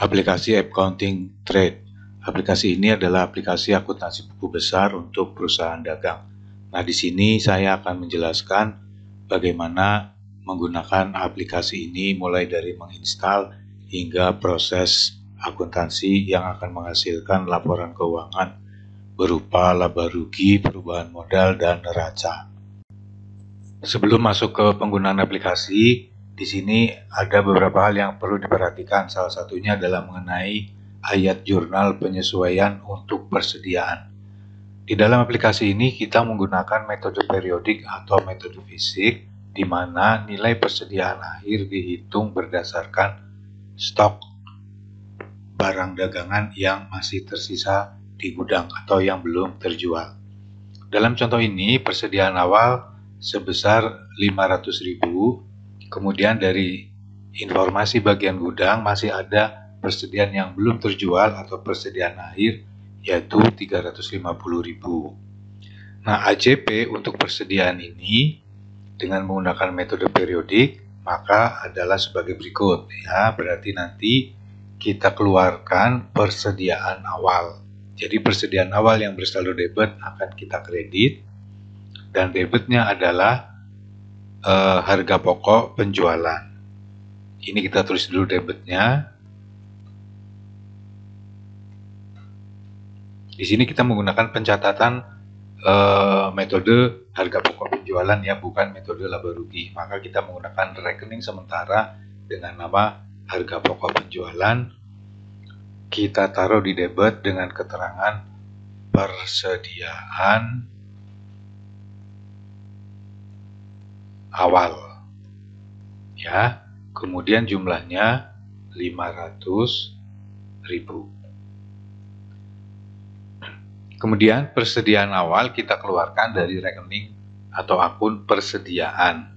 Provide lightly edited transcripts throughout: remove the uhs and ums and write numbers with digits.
Aplikasi App Counting Trade. Aplikasi ini adalah aplikasi akuntansi buku besar untuk perusahaan dagang. Nah, di sini saya akan menjelaskan bagaimana menggunakan aplikasi ini mulai dari menginstal hingga proses akuntansi yang akan menghasilkan laporan keuangan berupa laba rugi, perubahan modal, dan neraca. Sebelum masuk ke penggunaan aplikasi, di sini ada beberapa hal yang perlu diperhatikan. Salah satunya adalah mengenai ayat jurnal penyesuaian untuk persediaan. Di dalam aplikasi ini kita menggunakan metode periodik atau metode fisik, di mana nilai persediaan akhir dihitung berdasarkan stok barang dagangan yang masih tersisa di gudang atau yang belum terjual. Dalam contoh ini, persediaan awal sebesar 500.000, kemudian dari informasi bagian gudang masih ada persediaan yang belum terjual atau persediaan akhir, yaitu 350.000. Nah, AJP untuk persediaan ini dengan menggunakan metode periodik maka adalah sebagai berikut ya. Berarti nanti kita keluarkan persediaan awal. Jadi persediaan awal yang bersaldo debit akan kita kredit, dan debitnya adalah harga pokok penjualan. Ini kita tulis dulu debitnya. Di sini kita menggunakan pencatatan metode harga pokok penjualan ya, bukan metode laba rugi. Maka kita menggunakan rekening sementara dengan nama harga pokok penjualan. Kita taruh di debit dengan keterangan persediaan awal ya, kemudian jumlahnya 500.000. Kemudian persediaan awal kita keluarkan dari rekening atau akun persediaan,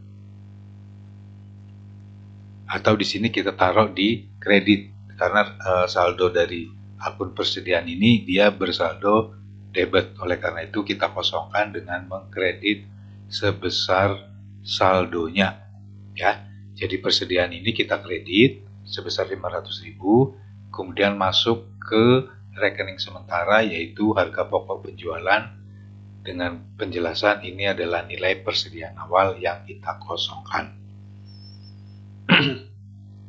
atau di sini kita taruh di kredit karena saldo dari akun persediaan ini dia bersaldo debit. Oleh karena itu kita kosongkan dengan mengkredit sebesar saldonya ya. Jadi persediaan ini kita kredit sebesar 500.000, kemudian masuk ke rekening sementara yaitu harga pokok penjualan dengan penjelasan ini adalah nilai persediaan awal yang kita kosongkan.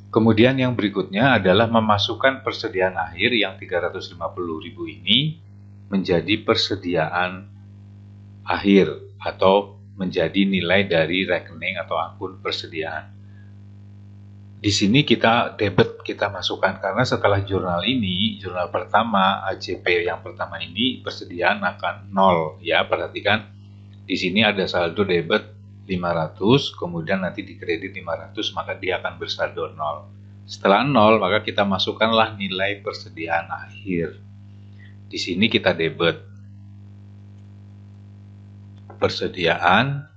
Kemudian yang berikutnya adalah memasukkan persediaan akhir yang 350.000 ini menjadi persediaan akhir atau menjadi nilai dari rekening atau akun persediaan. Di sini kita debit kita masukkan karena setelah jurnal ini, jurnal pertama AJP yang pertama ini persediaan akan 0 ya. Perhatikan di sini ada saldo debit 500, kemudian nanti dikredit 500, maka dia akan bersaldo 0. Setelah 0 maka kita masukkanlah nilai persediaan akhir. Di sini kita debit persediaan,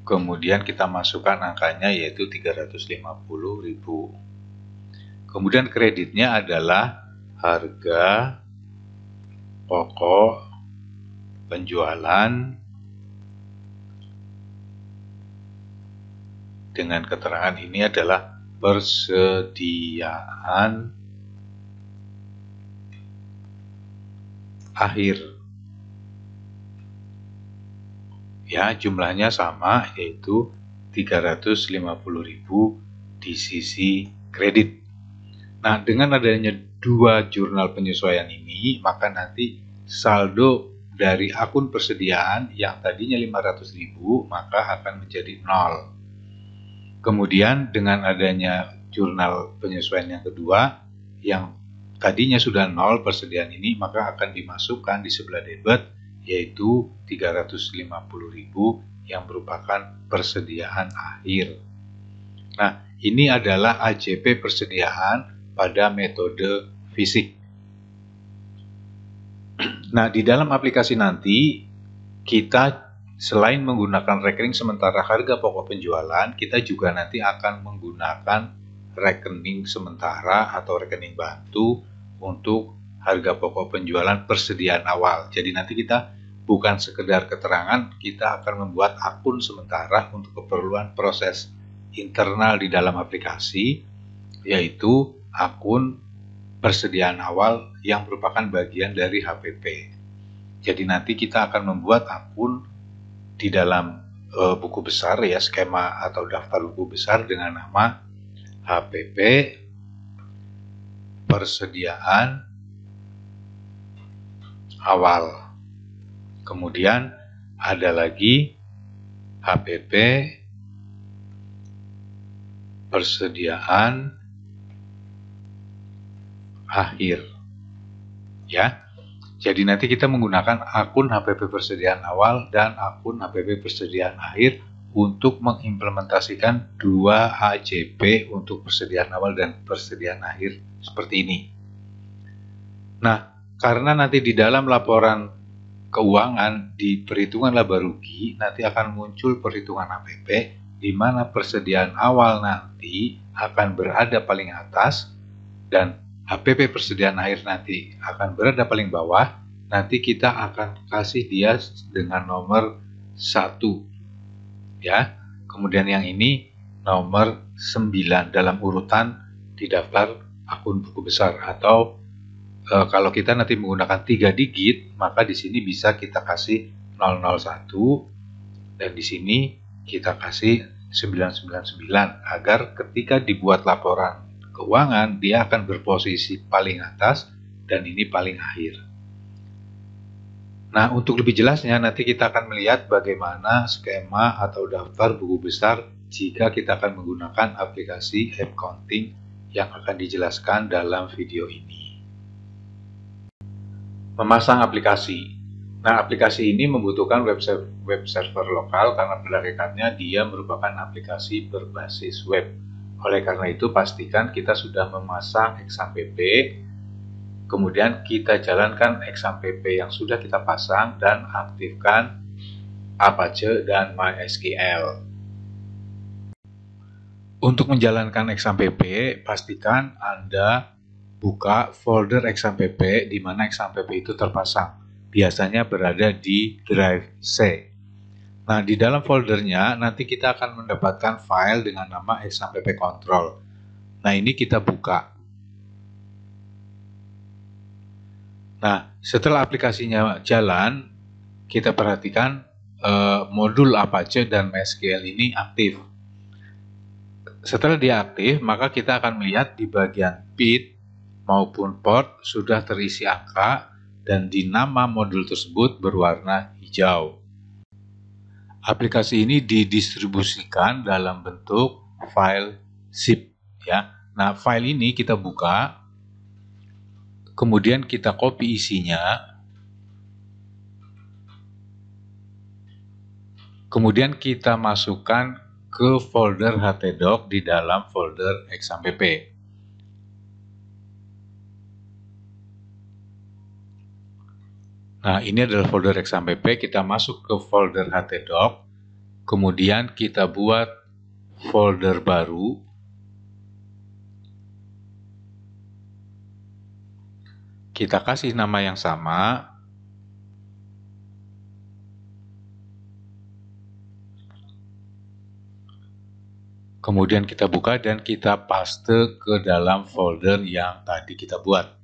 kemudian kita masukkan angkanya yaitu 350.000. Kemudian kreditnya adalah harga pokok penjualan dengan keterangan ini adalah persediaan akhir. Ya, jumlahnya sama yaitu 350.000 di sisi kredit. Nah, dengan adanya dua jurnal penyesuaian ini, maka nanti saldo dari akun persediaan yang tadinya 500.000 maka akan menjadi 0. Kemudian dengan adanya jurnal penyesuaian yang kedua yang tadinya sudah 0 persediaan ini, maka akan dimasukkan di sebelah debit yaitu 350.000 yang merupakan persediaan akhir. Nah, ini adalah AJP persediaan pada metode fisik. Nah, di dalam aplikasi nanti kita selain menggunakan rekening sementara harga pokok penjualan, kita juga nanti akan menggunakan rekening sementara atau rekening bantu untuk harga pokok penjualan persediaan awal. Jadi nanti kita bukan sekedar keterangan, kita akan membuat akun sementara untuk keperluan proses internal di dalam aplikasi. yaitu akun persediaan awal yang merupakan bagian dari HPP. Jadi nanti kita akan membuat akun di dalam buku besar ya, skema atau daftar buku besar dengan nama HPP persediaan awal. Kemudian ada lagi HPP persediaan akhir. Ya. Jadi nanti kita menggunakan akun HPP persediaan awal dan akun HPP persediaan akhir untuk mengimplementasikan dua AJP untuk persediaan awal dan persediaan akhir seperti ini. Nah, karena nanti di dalam laporan keuangan di perhitungan laba rugi nanti akan muncul perhitungan HPP di mana persediaan awal nanti akan berada paling atas dan HPP persediaan akhir nanti akan berada paling bawah. Nanti kita akan kasih dia dengan nomor 1 ya. Kemudian yang ini nomor 9 dalam urutan di daftar akun buku besar, atau kalau kita nanti menggunakan 3 digit maka di sini bisa kita kasih 001 dan di sini kita kasih 999 agar ketika dibuat laporan keuangan dia akan berposisi paling atas dan ini paling akhir. Nah, untuk lebih jelasnya nanti kita akan melihat bagaimana skema atau daftar buku besar jika kita akan menggunakan aplikasi AppCounting yang akan dijelaskan dalam video ini. Memasang aplikasi. Nah, aplikasi ini membutuhkan web server lokal karena pada hakikatnya dia merupakan aplikasi berbasis web. Oleh karena itu, pastikan kita sudah memasang XAMPP, kemudian kita jalankan XAMPP yang sudah kita pasang dan aktifkan Apache dan MySQL. Untuk menjalankan XAMPP, pastikan Anda buka folder XAMPP di mana XAMPP itu terpasang. Biasanya berada di drive C. Nah, di dalam foldernya nanti kita akan mendapatkan file dengan nama XAMPP control. Nah, ini kita buka. Nah, setelah aplikasinya jalan, kita perhatikan modul Apache dan MySQL ini aktif. Setelah dia aktif, maka kita akan melihat di bagian PID maupun port sudah terisi angka dan di nama modul tersebut berwarna hijau. Aplikasi ini didistribusikan dalam bentuk file zip ya. Nah, file ini kita buka, kemudian kita copy isinya, kemudian kita masukkan ke folder htdoc di dalam folder XAMPP. Nah, ini adalah folder XAMPP, kita masuk ke folder htdoc, kemudian kita buat folder baru, kita kasih nama yang sama, kemudian kita buka dan kita paste ke dalam folder yang tadi kita buat.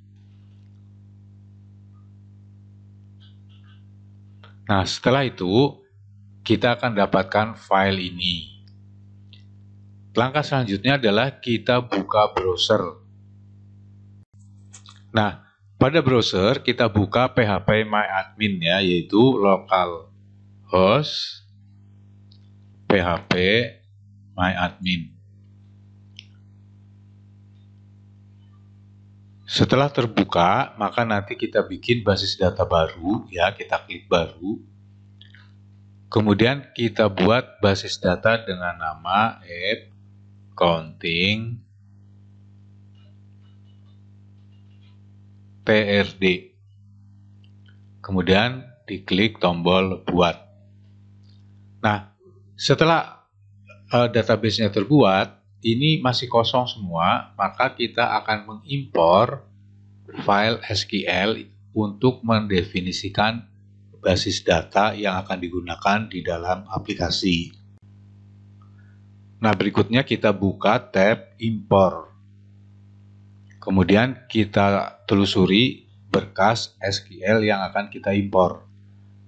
Nah, setelah itu kita akan dapatkan file ini. Langkah selanjutnya adalah kita buka browser. Nah, pada browser kita buka phpMyAdmin ya, yaitu localhost phpMyAdmin. Setelah terbuka, maka nanti kita bikin basis data baru ya, kita klik baru. Kemudian kita buat basis data dengan nama AppCounting TRD. Kemudian diklik tombol buat. Nah, setelah database-nya terbuat, ini masih kosong semua, maka kita akan mengimpor file SQL untuk mendefinisikan basis data yang akan digunakan di dalam aplikasi. Nah, berikutnya kita buka tab import. Kemudian kita telusuri berkas SQL yang akan kita impor.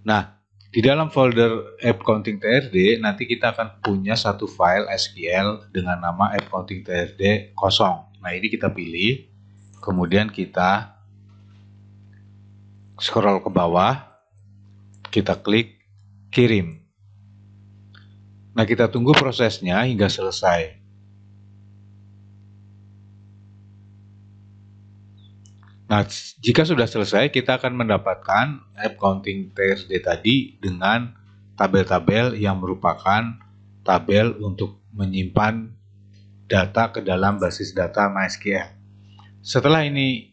Nah, di dalam folder AppCounting.trd nanti kita akan punya satu file SQL dengan nama AppCounting.trd kosong. Nah, ini kita pilih, kemudian kita scroll ke bawah, kita klik kirim. Nah, kita tunggu prosesnya hingga selesai. Nah, jika sudah selesai, kita akan mendapatkan AppCounting.trd tadi dengan tabel-tabel yang merupakan tabel untuk menyimpan data ke dalam basis data MySQL. Setelah ini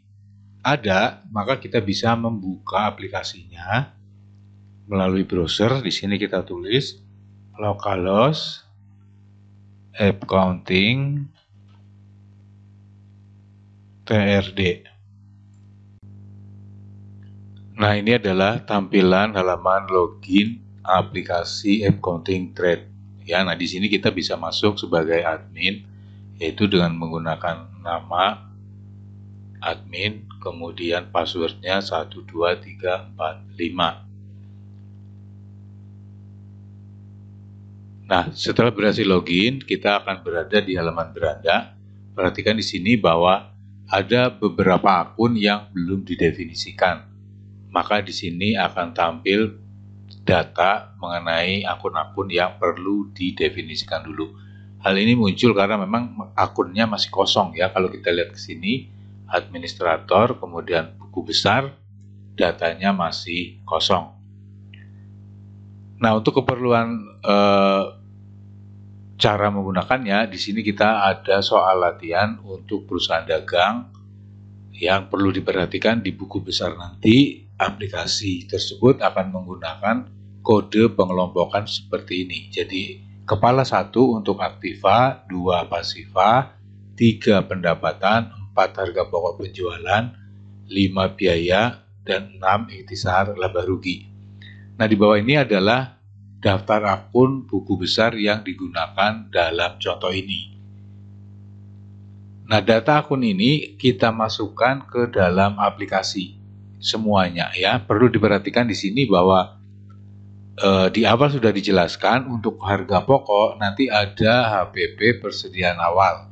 ada, maka kita bisa membuka aplikasinya melalui browser. Di sini kita tulis localhost AppCounting.trd. Nah, ini adalah tampilan halaman login aplikasi AppCounting.trd. Ya, nah di sini kita bisa masuk sebagai admin, yaitu dengan menggunakan nama admin, kemudian passwordnya 12345. Nah, setelah berhasil login, kita akan berada di halaman beranda. Perhatikan di sini bahwa ada beberapa akun yang belum didefinisikan. Maka di sini akan tampil data mengenai akun-akun yang perlu didefinisikan dulu. Hal ini muncul karena memang akunnya masih kosong ya. Kalau kita lihat ke sini, administrator, kemudian buku besar, datanya masih kosong. Nah, untuk keperluan cara menggunakannya, di sini kita ada soal latihan untuk perusahaan dagang yang perlu diperhatikan. Di buku besar nanti aplikasi tersebut akan menggunakan kode pengelompokan seperti ini. Jadi kepala 1 untuk aktiva, 2 pasiva, 3 pendapatan, 4 harga pokok penjualan, 5 biaya, dan 6 ikhtisar laba rugi. Nah, di bawah ini adalah daftar akun buku besar yang digunakan dalam contoh ini. Nah, data akun ini kita masukkan ke dalam aplikasi semuanya ya. Perlu diperhatikan di sini bahwa di awal sudah dijelaskan untuk harga pokok nanti ada HPP persediaan awal.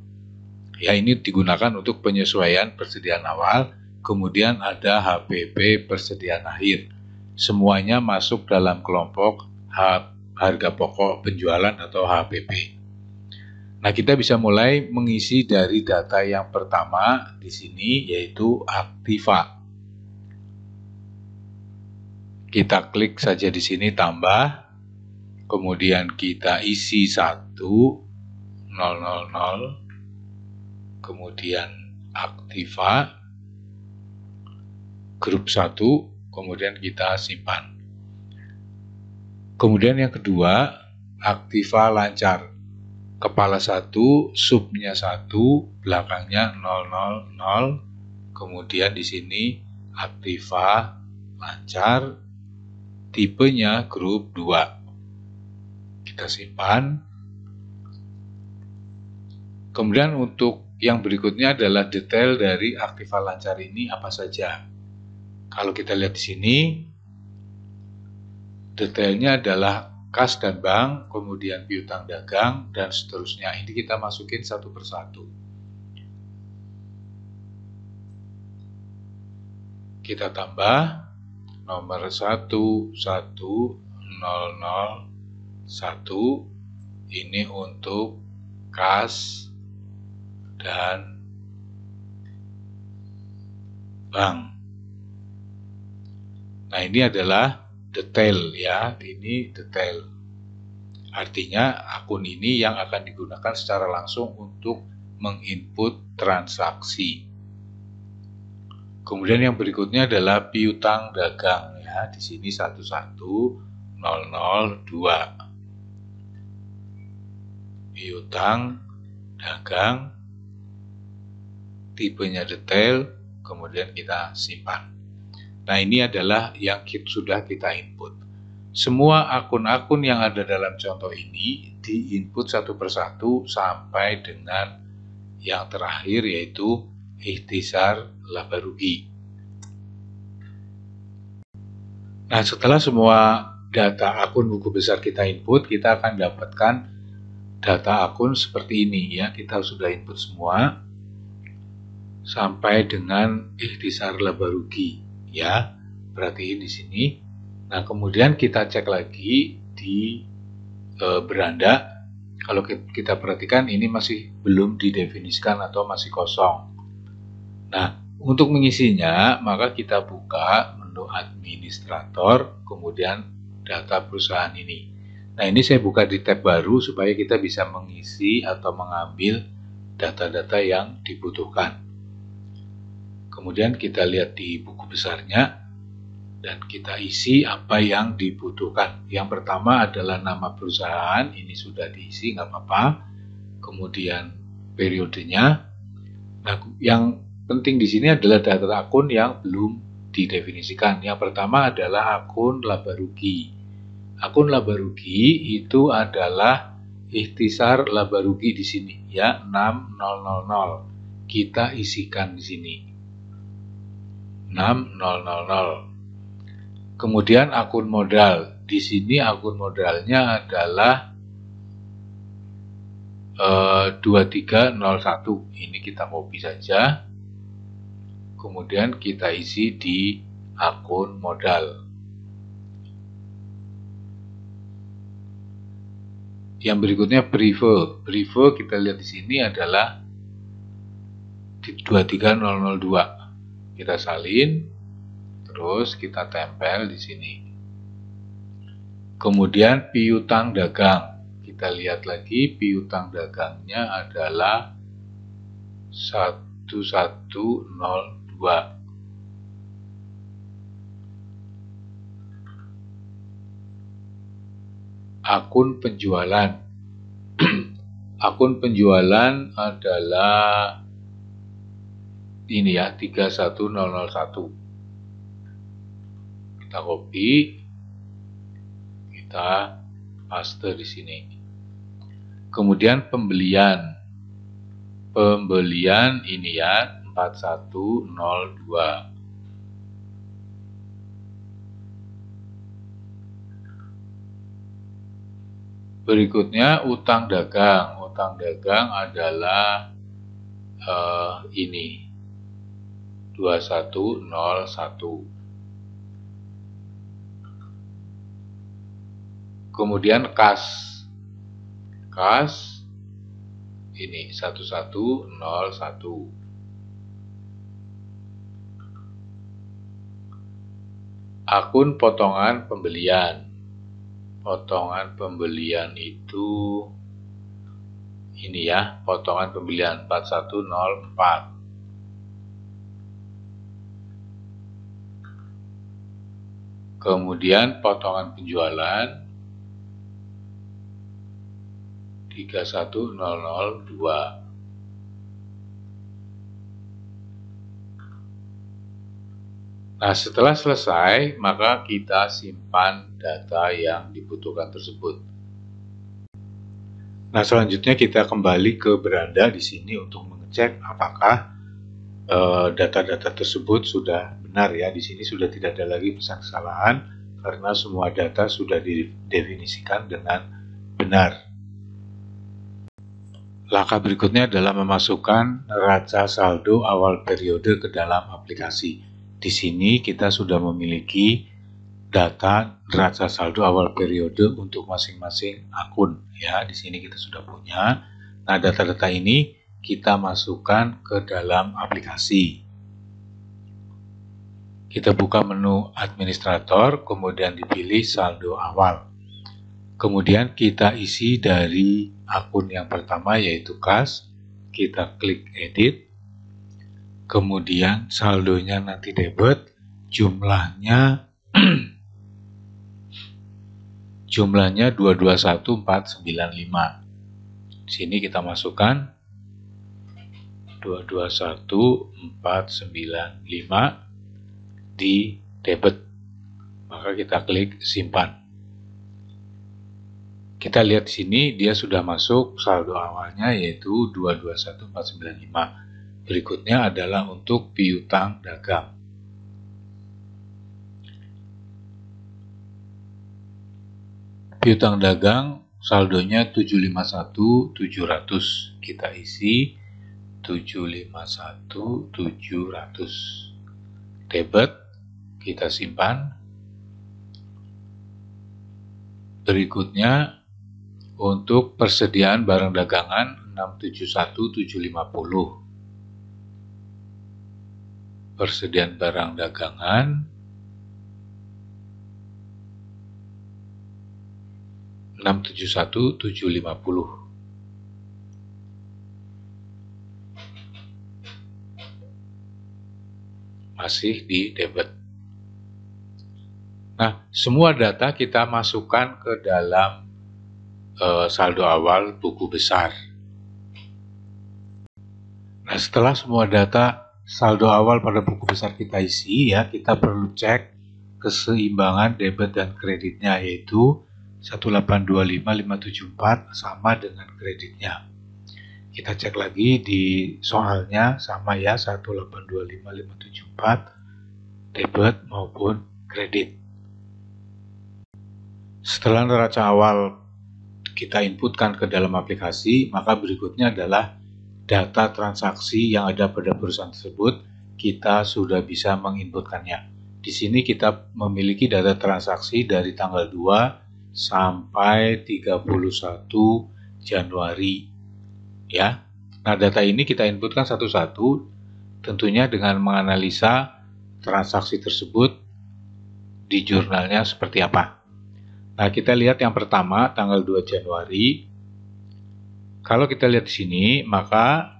Ya, ini digunakan untuk penyesuaian persediaan awal, kemudian ada HPP persediaan akhir. Semuanya masuk dalam kelompok harga pokok penjualan atau HPP. Nah, kita bisa mulai mengisi dari data yang pertama di sini, yaitu aktiva. Kita klik saja di sini tambah, kemudian kita isi 1,000, kemudian aktiva, grup 1, kemudian kita simpan. Kemudian yang kedua, aktiva lancar. Kepala 1, subnya 1, belakangnya 000, kemudian di sini aktiva lancar, tipenya grup 2. Kita simpan. Kemudian untuk yang berikutnya adalah detail dari aktiva lancar ini apa saja. Kalau kita lihat di sini, detailnya adalah kas dan bank, kemudian piutang dagang, dan seterusnya. Ini kita masukin satu persatu. Kita tambah nomor 11001, ini untuk kas dan bank. Nah, ini adalah detail ya, ini detail. Artinya akun ini yang akan digunakan secara langsung untuk menginput transaksi. Kemudian yang berikutnya adalah piutang dagang ya, di sini 11002. Piutang dagang, tipenya detail, kemudian kita simpan. Nah, ini adalah yang sudah kita input. Semua akun-akun yang ada dalam contoh ini diinput satu persatu sampai dengan yang terakhir, yaitu ikhtisar laba rugi. Nah, setelah semua data akun buku besar kita input, kita akan dapatkan data akun seperti ini ya. Kita sudah input semua sampai dengan ikhtisar laba rugi ya. Perhatiin di sini. Nah, kemudian kita cek lagi di beranda. Kalau kita perhatikan ini masih belum didefinisikan atau masih kosong. Nah, untuk mengisinya maka kita buka menu administrator, kemudian data perusahaan ini. Nah, ini saya buka di tab baru supaya kita bisa mengisi atau mengambil data-data yang dibutuhkan. Kemudian kita lihat di buku besarnya dan kita isi apa yang dibutuhkan. Yang pertama adalah nama perusahaan, ini sudah diisi, nggak apa-apa. Kemudian periodenya. Nah, yang penting di sini adalah data akun yang belum didefinisikan. Yang pertama adalah akun laba rugi. Akun laba rugi itu adalah ikhtisar laba rugi di sini ya, 6000. Kita isikan di sini 6000. Kemudian akun modal. Di sini akun modalnya adalah 2301. Ini kita copy saja. Kemudian kita isi di akun modal. Yang berikutnya prefer. Prefer kita lihat di sini adalah 23002. Kita salin. Terus kita tempel di sini. Kemudian piutang dagang. Kita lihat lagi piutang dagangnya adalah 1102. Akun penjualan. Akun penjualan adalah ini ya, 31001. Kita copy, kita paste di sini. Kemudian pembelian ini ya, 4102. Berikutnya utang dagang. Utang dagang adalah ini 2101. Kemudian kas ini 1101. Akun potongan pembelian. Potongan pembelian itu ini ya, potongan pembelian 4104. Kemudian potongan penjualan 31002. Nah, setelah selesai, maka kita simpan data yang dibutuhkan tersebut. Nah, selanjutnya kita kembali ke beranda di sini untuk mengecek apakah data-data tersebut sudah benar ya. Di sini sudah tidak ada lagi pesan kesalahan karena semua data sudah didefinisikan dengan benar. Langkah berikutnya adalah memasukkan neraca saldo awal periode ke dalam aplikasi. Di sini kita sudah memiliki data neraca saldo awal periode untuk masing-masing akun ya. Di sini kita sudah punya. Nah, data-data ini kita masukkan ke dalam aplikasi. Kita buka menu administrator, kemudian dipilih saldo awal. Kemudian kita isi dari akun yang pertama yaitu kas, kita klik edit, kemudian saldonya nanti debit, jumlahnya 221495. Di sini kita masukkan 221495 di debit, maka kita klik simpan. Kita lihat di sini dia sudah masuk saldo awalnya yaitu 221495. Berikutnya adalah untuk piutang dagang. Piutang dagang saldonya 751.700. Kita isi 751.700. Debit kita simpan. Berikutnya untuk persediaan barang dagangan 671.750. Persediaan barang dagangan 671.750. Masih di debit. Nah, semua data kita masukkan ke dalam saldo awal buku besar. Nah, setelah semua data saldo awal pada buku besar kita isi, ya, kita perlu cek keseimbangan debit dan kreditnya, yaitu 1825574 sama dengan kreditnya. Kita cek lagi di soalnya, sama ya, 1825574 debit maupun kredit. Setelah neraca awal kita inputkan ke dalam aplikasi, maka berikutnya adalah data transaksi yang ada pada perusahaan tersebut. Kita sudah bisa menginputkannya. Di sini kita memiliki data transaksi dari tanggal 2 sampai 31 Januari. Ya. Nah, data ini kita inputkan satu-satu, tentunya dengan menganalisa transaksi tersebut di jurnalnya seperti apa. Nah, kita lihat yang pertama, tanggal 2 Januari. Kalau kita lihat di sini, maka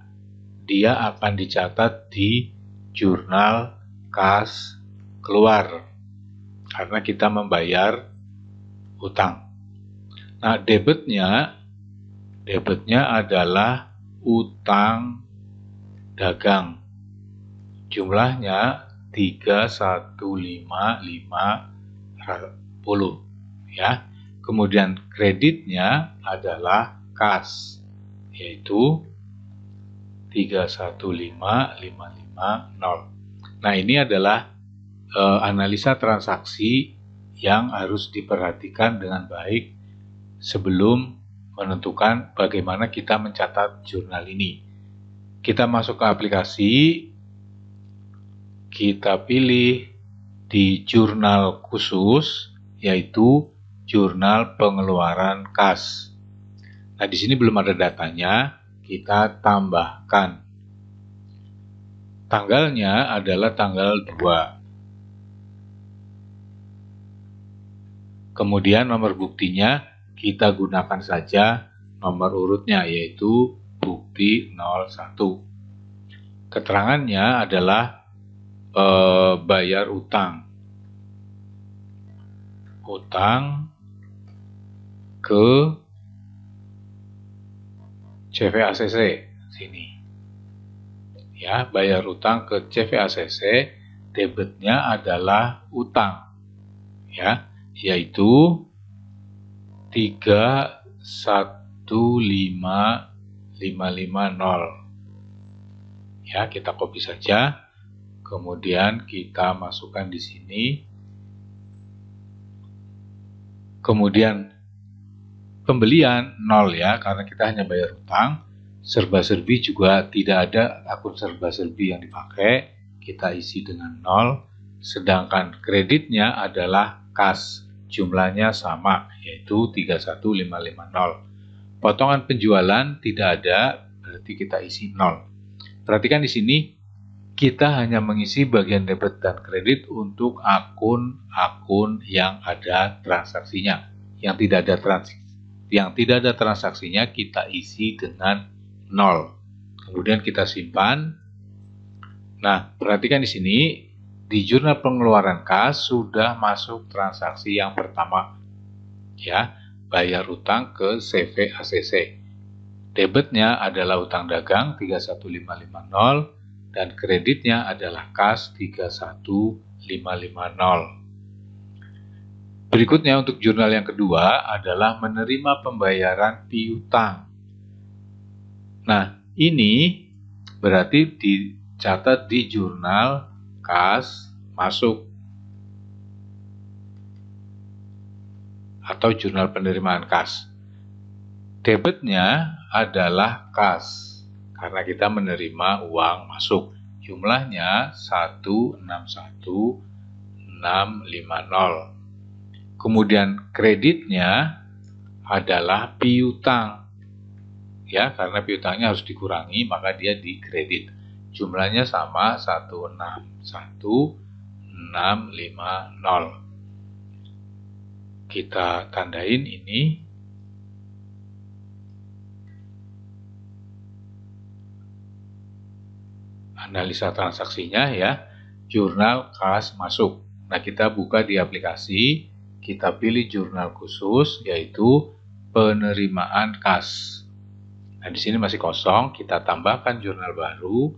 dia akan dicatat di jurnal kas keluar, karena kita membayar utang. Nah, debitnya adalah utang dagang. Jumlahnya 31550. Ya. Kemudian kreditnya adalah kas, yaitu 315550. Nah, ini adalah analisa transaksi yang harus diperhatikan dengan baik sebelum menentukan bagaimana kita mencatat jurnal ini. Kita masuk ke aplikasi, kita pilih di jurnal khusus, yaitu jurnal pengeluaran kas. Nah, di sini belum ada datanya, kita tambahkan. Tanggalnya adalah tanggal 2. Kemudian nomor buktinya kita gunakan saja nomor urutnya, yaitu bukti 01. Keterangannya adalah bayar utang. Utang ke CVACC sini. Ya, bayar utang ke CVACC, debitnya adalah utang. Ya, yaitu 315.550. Ya, kita copy saja. Kemudian kita masukkan di sini. Kemudian pembelian 0 ya, karena kita hanya bayar utang. Serba-serbi juga tidak ada akun serba-serbi yang dipakai. Kita isi dengan 0. Sedangkan kreditnya adalah kas. Jumlahnya sama, yaitu 31550. Potongan penjualan tidak ada, berarti kita isi 0. Perhatikan di sini, kita hanya mengisi bagian debit dan kredit untuk akun-akun yang ada transaksinya. Yang tidak ada transaksinya kita isi dengan 0. Kemudian kita simpan. Nah, perhatikan di sini, di jurnal pengeluaran kas sudah masuk transaksi yang pertama. Ya, bayar utang ke CVACC. Debitnya adalah utang dagang 31550 dan kreditnya adalah kas 31550. Berikutnya untuk jurnal yang kedua adalah menerima pembayaran piutang. Nah, ini berarti dicatat di jurnal kas masuk atau jurnal penerimaan kas. Debitnya adalah kas karena kita menerima uang masuk. Jumlahnya 161.650. Kemudian kreditnya adalah piutang. Ya, karena piutangnya harus dikurangi, maka dia dikredit. Jumlahnya sama 161.650. Kita tandain ini. Analisa transaksinya ya, jurnal kas masuk. Nah, kita buka di aplikasi, kita pilih jurnal khusus yaitu penerimaan kas. Nah, di sini masih kosong, kita tambahkan jurnal baru.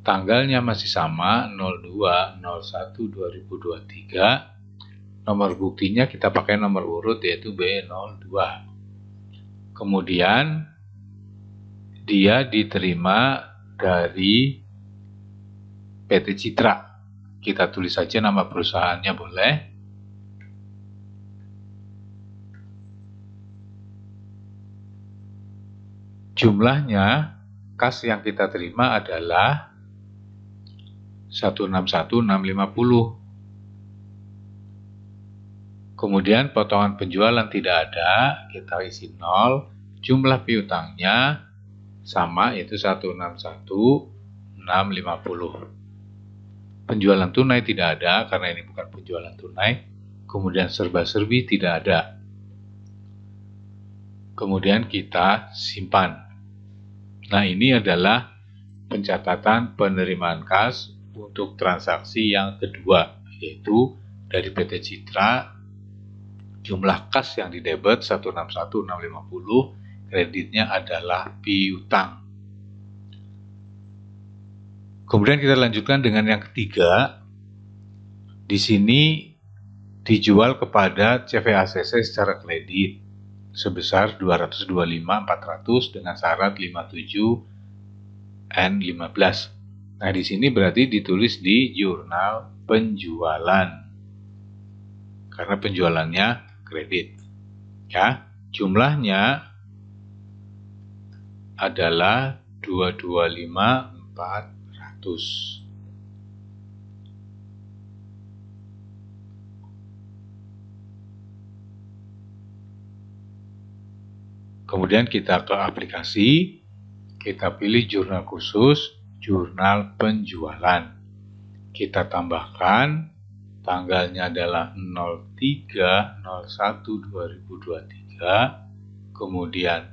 Tanggalnya masih sama 02/01/2023. Nomor buktinya kita pakai nomor urut yaitu B02. Kemudian dia diterima dari PT Citra. Kita tulis saja nama perusahaannya boleh. Jumlahnya kas yang kita terima adalah 161.650. Kemudian potongan penjualan tidak ada, kita isi 0. Jumlah piutangnya sama, yaitu 161.650. Penjualan tunai tidak ada karena ini bukan penjualan tunai. Kemudian serba-serbi tidak ada. Kemudian kita simpan. Nah, ini adalah pencatatan penerimaan kas untuk transaksi yang kedua, yaitu dari PT Citra. Jumlah kas yang didebet 161.650, kreditnya adalah piutang. Kemudian kita lanjutkan dengan yang ketiga. Di sini dijual kepada CVACC secara kredit sebesar 225.400 dengan syarat 57N15. Nah, di sini berarti ditulis di jurnal penjualan karena penjualannya kredit. Ya, jumlahnya adalah 225.400. Kemudian kita ke aplikasi, kita pilih jurnal khusus, jurnal penjualan. Kita tambahkan, tanggalnya adalah 03/01/2023, kemudian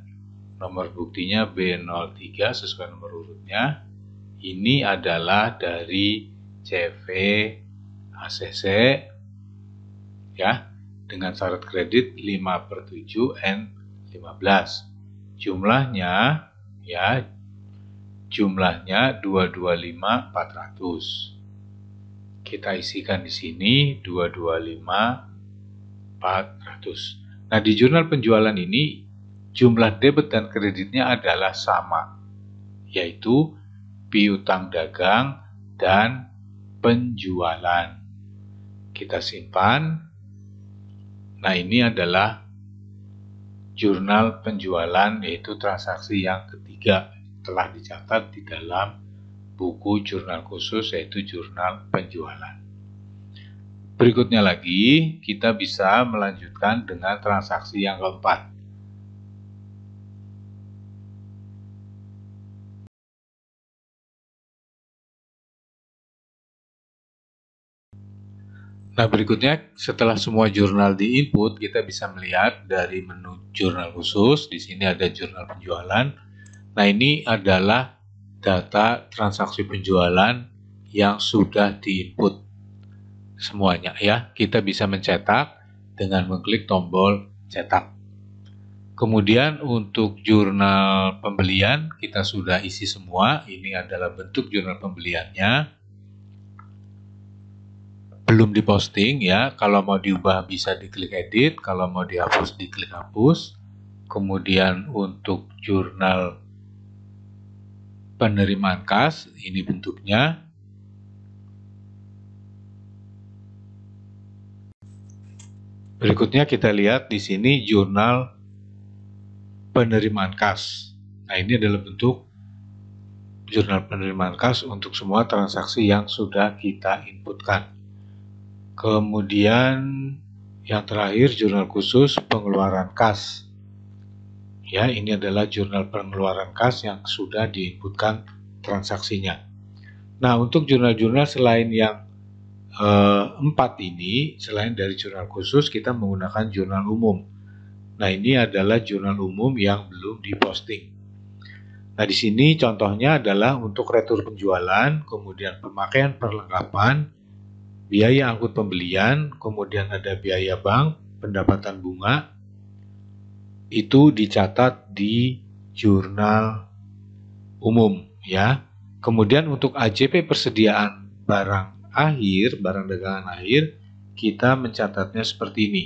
nomor buktinya B03 sesuai nomor urutnya. Ini adalah dari CVACC ya, dengan syarat kredit 5/7N15. Jumlahnya ya, jumlahnya 225.400. Kita isikan di sini 225.400. Nah, di jurnal penjualan ini jumlah debit dan kreditnya adalah sama, yaitu piutang dagang dan penjualan. Kita simpan. Nah, ini adalah jurnal penjualan, yaitu transaksi yang ketiga telah dicatat di dalam buku jurnal khusus, yaitu jurnal penjualan. Berikutnya lagi, kita bisa melanjutkan dengan transaksi yang keempat. Nah, berikutnya setelah semua jurnal di-input, kita bisa melihat dari menu jurnal khusus. Di sini ada jurnal penjualan. Nah, ini adalah data transaksi penjualan yang sudah di-input semuanya ya. Kita bisa mencetak dengan mengklik tombol cetak. Kemudian untuk jurnal pembelian kita sudah isi semua. Ini adalah bentuk jurnal pembeliannya. Belum diposting ya, kalau mau diubah bisa diklik edit, kalau mau dihapus diklik hapus. Kemudian untuk jurnal penerimaan kas, ini bentuknya. Berikutnya kita lihat di sini jurnal penerimaan kas. Nah, ini adalah bentuk jurnal penerimaan kas untuk semua transaksi yang sudah kita inputkan. Kemudian yang terakhir jurnal khusus pengeluaran kas. Ya, ini adalah jurnal pengeluaran kas yang sudah diinputkan transaksinya. Nah, untuk jurnal-jurnal selain yang 4 ini, selain dari jurnal khusus, kita menggunakan jurnal umum. Nah, ini adalah jurnal umum yang belum diposting. Nah, di sini contohnya adalah untuk retur penjualan, kemudian pemakaian perlengkapan, biaya angkut pembelian, kemudian ada biaya bank, pendapatan bunga, itu dicatat di jurnal umum ya. Kemudian untuk AJP persediaan barang akhir, barang dagangan akhir, kita mencatatnya seperti ini,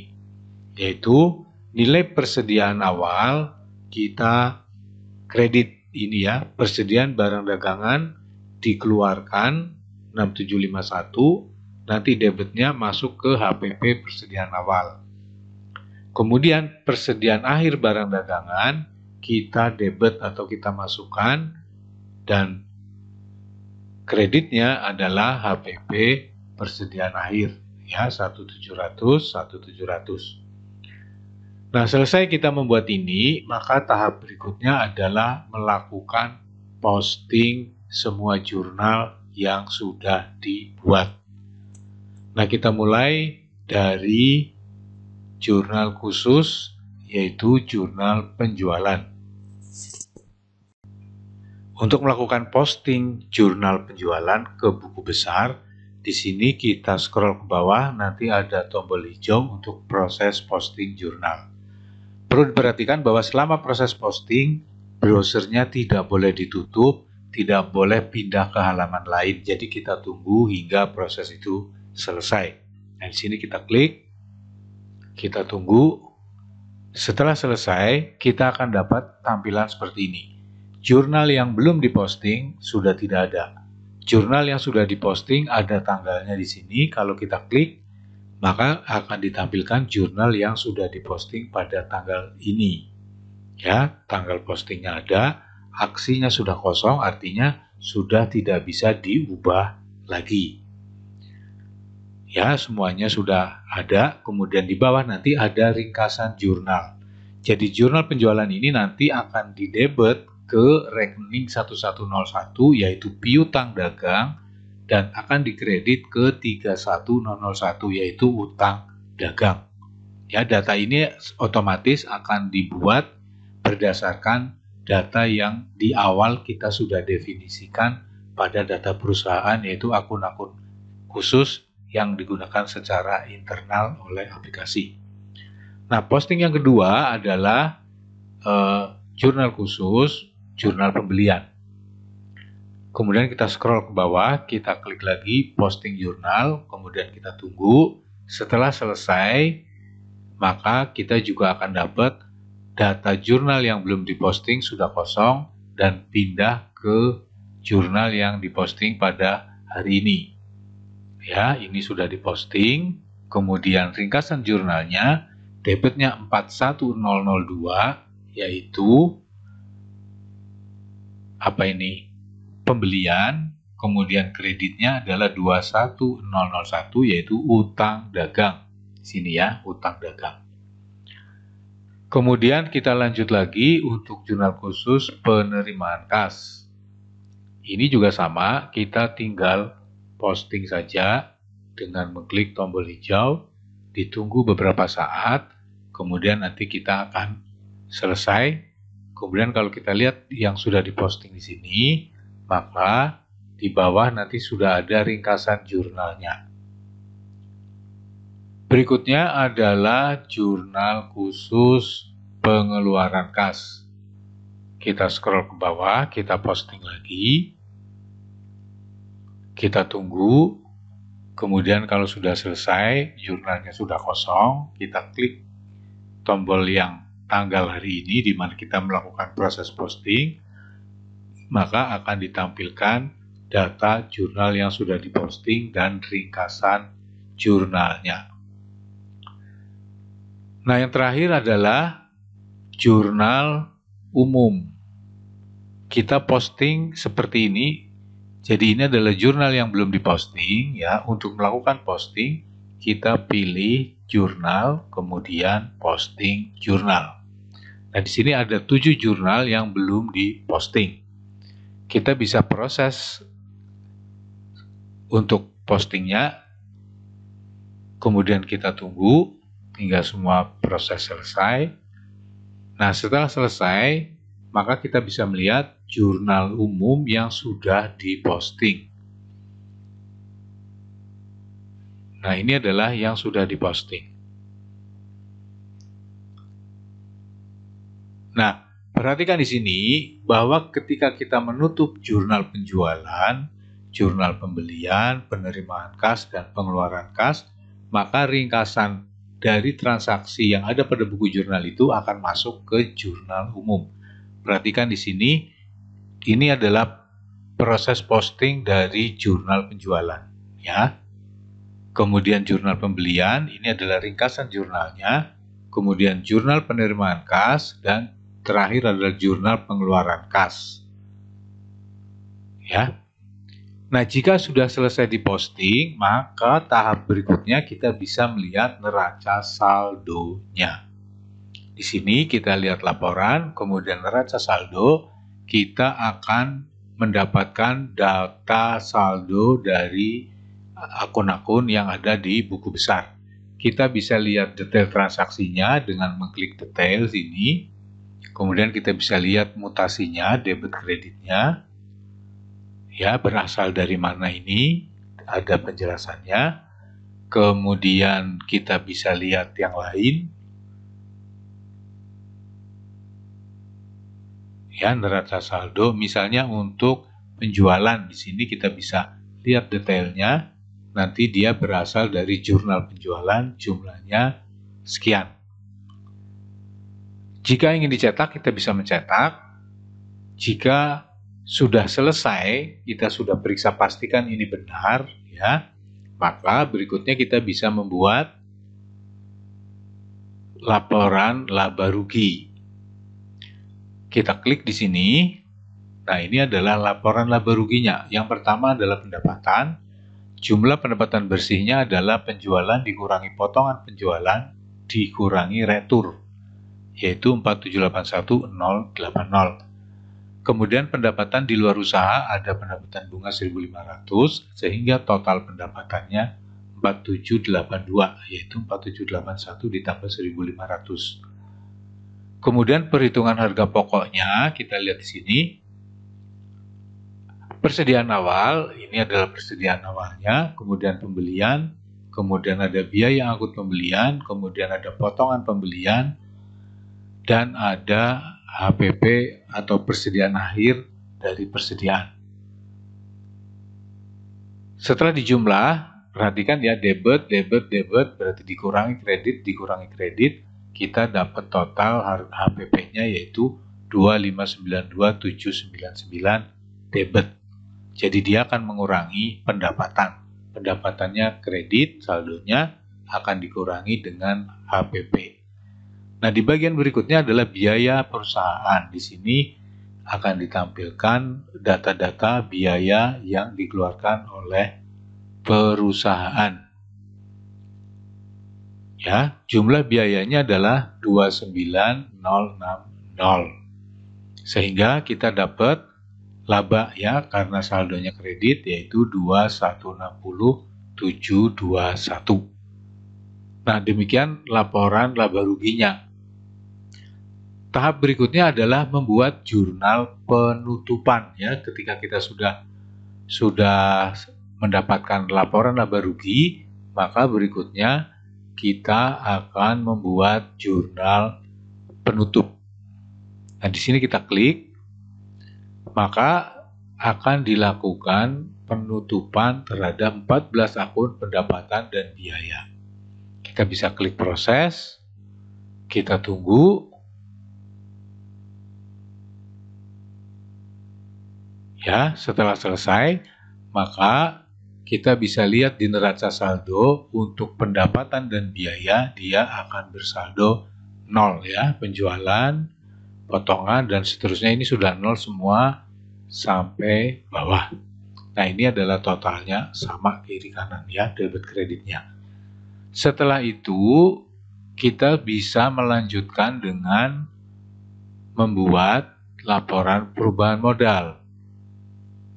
yaitu nilai persediaan awal kita kredit ini ya, persediaan barang dagangan dikeluarkan 6751, nanti debitnya masuk ke HPP persediaan awal. Kemudian persediaan akhir barang dagangan kita debit atau kita masukkan dan kreditnya adalah HPP persediaan akhir ya, 1700 1700. Nah, selesai kita membuat ini, maka tahap berikutnya adalah melakukan posting semua jurnal yang sudah dibuat. Nah, kita mulai dari jurnal khusus, yaitu jurnal penjualan. Untuk melakukan posting jurnal penjualan ke buku besar, di sini kita scroll ke bawah, nanti ada tombol hijau untuk proses posting jurnal. Perlu diperhatikan bahwa selama proses posting, browsernya tidak boleh ditutup, tidak boleh pindah ke halaman lain. Jadi kita tunggu hingga proses itu selesai. Nah, di sini kita klik. Kita tunggu. Setelah selesai, kita akan dapat tampilan seperti ini. Jurnal yang belum diposting sudah tidak ada. Jurnal yang sudah diposting ada tanggalnya di sini. Kalau kita klik, maka akan ditampilkan jurnal yang sudah diposting pada tanggal ini. Ya, tanggal postingnya ada, aksinya sudah kosong, artinya sudah tidak bisa diubah lagi. Ya, semuanya sudah ada. Kemudian di bawah nanti ada ringkasan jurnal. Jadi jurnal penjualan ini nanti akan didebet ke rekening 1101 yaitu piutang dagang dan akan dikredit ke 31001 yaitu utang dagang. Ya, data ini otomatis akan dibuat berdasarkan data yang di awal kita sudah definisikan pada data perusahaan, yaitu akun-akun khusus yang digunakan secara internal oleh aplikasi. Nah, posting yang kedua adalah jurnal khusus, jurnal pembelian. Kemudian kita scroll ke bawah, kita klik lagi posting jurnal, kemudian kita tunggu. Setelah selesai, maka kita juga akan dapat data jurnal yang belum diposting sudah kosong dan pindah ke jurnal yang diposting pada hari ini. Ya, ini sudah diposting. Kemudian ringkasan jurnalnya, debitnya 41002, yaitu apa ini? Pembelian. Kemudian kreditnya adalah 21001, yaitu utang dagang. Sini ya, utang dagang. Kemudian kita lanjut lagi untuk jurnal khusus penerimaan kas. Ini juga sama, kita tinggal posting saja dengan mengklik tombol hijau, ditunggu beberapa saat, kemudian nanti kita akan selesai. Kemudian kalau kita lihat yang sudah diposting di sini, maka di bawah nanti sudah ada ringkasan jurnalnya. Berikutnya adalah jurnal khusus pengeluaran kas. Kita scroll ke bawah, kita posting lagi. Kita tunggu, kemudian kalau sudah selesai, jurnalnya sudah kosong, kita klik tombol yang tanggal hari ini di mana kita melakukan proses posting. maka akan ditampilkan data jurnal yang sudah diposting dan ringkasan jurnalnya. Nah, yang terakhir adalah jurnal umum. Kita posting seperti ini. Jadi ini adalah jurnal yang belum diposting ya. Untuk melakukan posting, kita pilih jurnal, kemudian posting jurnal. Nah, di sini ada 7 jurnal yang belum diposting. Kita bisa proses untuk postingnya, kemudian kita tunggu hingga semua proses selesai. Nah, setelah selesai, maka kita bisa melihat jurnal umum yang sudah diposting. Nah, ini adalah yang sudah diposting. Nah, perhatikan di sini bahwa ketika kita menutup jurnal penjualan, jurnal pembelian, penerimaan kas, dan pengeluaran kas, maka ringkasan dari transaksi yang ada pada buku jurnal itu akan masuk ke jurnal umum. Perhatikan di sini, ini adalah proses posting dari jurnal penjualan, ya. Kemudian jurnal pembelian, ini adalah ringkasan jurnalnya. Kemudian jurnal penerimaan kas, dan terakhir adalah jurnal pengeluaran kas. Ya. Nah, jika sudah selesai diposting, maka tahap berikutnya kita bisa melihat neraca saldonya. Di sini kita lihat laporan, kemudian neraca saldo, kita akan mendapatkan data saldo dari akun-akun yang ada di buku besar. Kita bisa lihat detail transaksinya dengan mengklik detail sini. Kemudian kita bisa lihat mutasinya, debit kreditnya. Ya, berasal dari mana ini, ada penjelasannya. Kemudian kita bisa lihat yang lain. Ya, neraca saldo, misalnya untuk penjualan, di sini kita bisa lihat detailnya. Nanti dia berasal dari jurnal penjualan, jumlahnya sekian. Jika ingin dicetak, kita bisa mencetak. Jika sudah selesai, kita sudah periksa pastikan ini benar, ya. Maka berikutnya kita bisa membuat laporan laba rugi. Kita klik di sini. Nah, ini adalah laporan laba ruginya. Yang pertama adalah pendapatan. Jumlah pendapatan bersihnya adalah penjualan dikurangi potongan penjualan dikurangi retur, yaitu 4781.080. Kemudian pendapatan di luar usaha ada pendapatan bunga 1.500 sehingga total pendapatannya 4782, yaitu 4781 ditambah 1.500. Kemudian perhitungan harga pokoknya kita lihat di sini. Persediaan awal, ini adalah persediaan awalnya, kemudian pembelian, kemudian ada biaya angkut pembelian, kemudian ada potongan pembelian, dan ada HPP atau persediaan akhir dari persediaan. Setelah dijumlah, perhatikan ya, debit berarti dikurangi kredit, kita dapat total HPP-nya yaitu 2592799 debit. Jadi dia akan mengurangi pendapatan. Pendapatannya kredit, saldonya akan dikurangi dengan HPP. Nah, di bagian berikutnya adalah biaya perusahaan. Di sini akan ditampilkan data-data biaya yang dikeluarkan oleh perusahaan. Ya, jumlah biayanya adalah 29060. Sehingga kita dapat laba ya, karena saldonya kredit yaitu 2160721. Nah, demikian laporan laba ruginya. Tahap berikutnya adalah membuat jurnal penutupan ya. Ketika kita sudah mendapatkan laporan laba rugi, maka berikutnya kita akan membuat jurnal penutup. Nah, di sini kita klik, maka akan dilakukan penutupan terhadap 14 akun pendapatan dan biaya. Kita bisa klik proses, kita tunggu. Ya, setelah selesai, maka kita bisa lihat di neraca saldo untuk pendapatan dan biaya dia akan bersaldo 0 ya, penjualan, potongan dan seterusnya ini sudah 0 semua sampai bawah. Nah, ini adalah totalnya sama kiri kanan ya, debit kreditnya. Setelah itu, kita bisa melanjutkan dengan membuat laporan perubahan modal.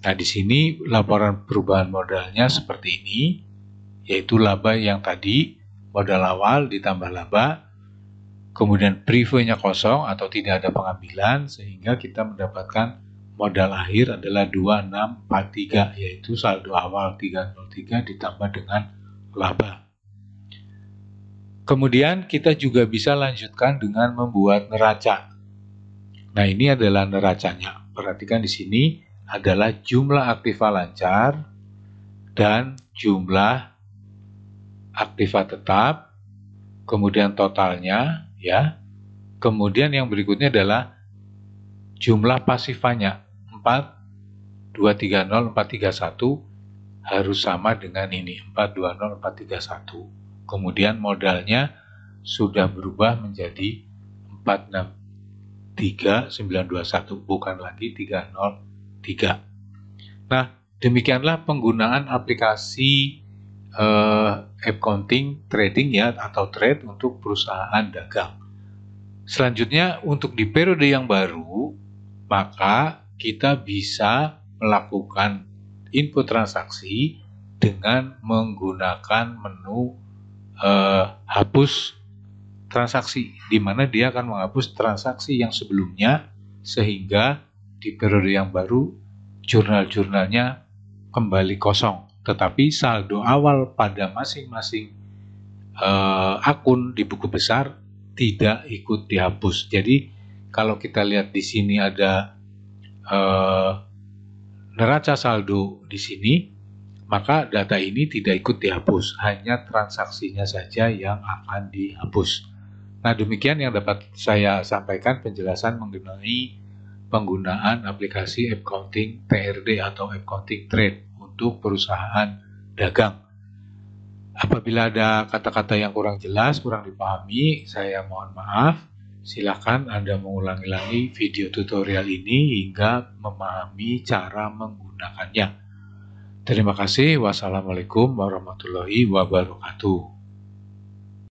Nah, di sini laporan perubahan modalnya seperti ini, yaitu laba yang tadi, modal awal ditambah laba, kemudian preview-nya kosong atau tidak ada pengambilan, sehingga kita mendapatkan modal akhir adalah 2643, yaitu saldo awal 303 ditambah dengan laba. Kemudian kita juga bisa lanjutkan dengan membuat neraca. Nah, ini adalah neracanya. Perhatikan di sini adalah jumlah aktiva lancar dan jumlah aktiva tetap, kemudian totalnya ya. Kemudian yang berikutnya adalah jumlah pasifanya 4, 230, 431 harus sama dengan ini 420, 431. Kemudian modalnya sudah berubah menjadi 463921, bukan lagi 303. Nah, demikianlah penggunaan aplikasi accounting trading ya atau trade untuk perusahaan dagang. Selanjutnya untuk di periode yang baru, maka kita bisa melakukan input transaksi dengan menggunakan menu hapus transaksi, di mana dia akan menghapus transaksi yang sebelumnya sehingga di periode yang baru jurnal-jurnalnya kembali kosong, tetapi saldo awal pada masing-masing akun di buku besar tidak ikut dihapus. Jadi kalau kita lihat di sini ada neraca saldo di sini, maka data ini tidak ikut dihapus, hanya transaksinya saja yang akan dihapus. Nah, demikian yang dapat saya sampaikan penjelasan mengenai penggunaan aplikasi accounting TRD atau accounting trade untuk perusahaan dagang. Apabila ada kata-kata yang kurang jelas, kurang dipahami, saya mohon maaf. Silakan Anda mengulangi video tutorial ini hingga memahami cara menggunakannya. Terima kasih. Wassalamualaikum warahmatullahi wabarakatuh.